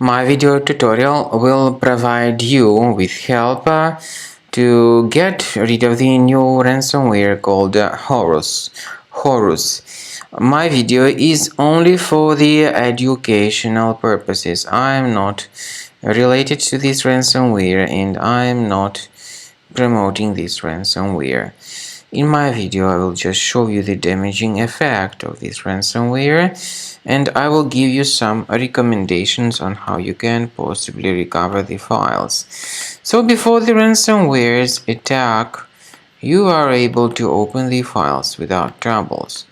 My video tutorial will provide you with help to get rid of the new ransomware called H0rus. My video is only for the educational purposes. I am not related to this ransomware and I am not promoting this ransomware. In my video, I will just show you the damaging effect of this ransomware, and I will give you some recommendations on how you can possibly recover the files. So before the ransomware's attack, you are able to open the files without troubles,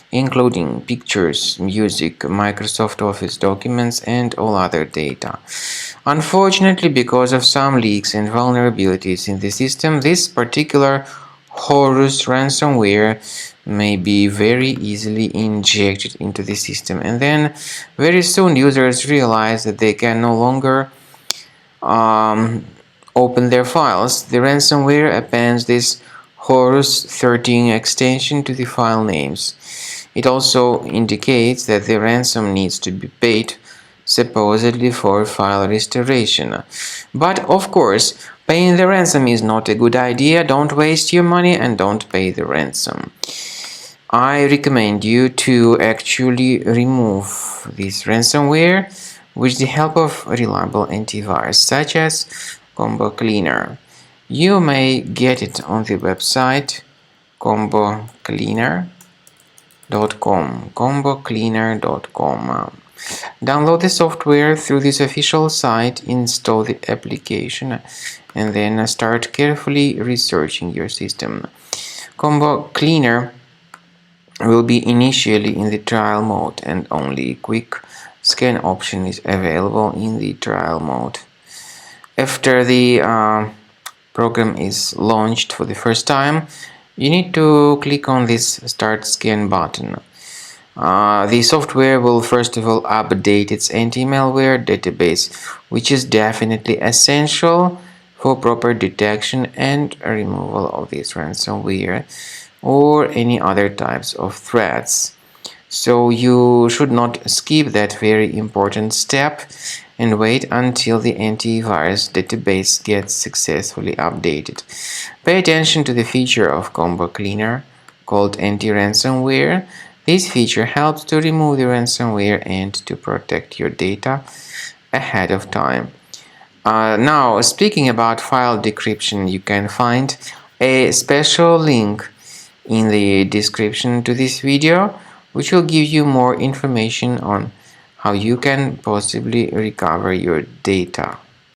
including pictures, music, Microsoft Office documents, and all other data. Unfortunately, because of some leaks and vulnerabilities in the system, this particular H0rus ransomware may be very easily injected into the system, and then very soon users realize that they can no longer open their files. The ransomware appends this H0rus13 extension to the file names. It also indicates that the ransom needs to be paid, supposedly for file restoration. But of course, paying the ransom is not a good idea. Don't waste your money and don't pay the ransom. I recommend you to actually remove this ransomware with the help of reliable antivirus such as Combo Cleaner. You may get it on the website combocleaner.com. Download the software through this official site, install the application, and then start carefully researching your system. Combo Cleaner will be initially in the trial mode, and only quick scan option is available in the trial mode. After the program is launched for the first time, you need to click on this Start Scan button. The software will first of all update its anti-malware database, which is definitely essential for proper detection and removal of this ransomware or any other types of threats. So you should not skip that very important step and wait until the antivirus database gets successfully updated. Pay attention to the feature of Combo Cleaner called anti-ransomware. This feature helps to remove the ransomware and to protect your data ahead of time. Now, speaking about file decryption, you can find a special link in the description to this video, which will give you more information on how you can possibly recover your data.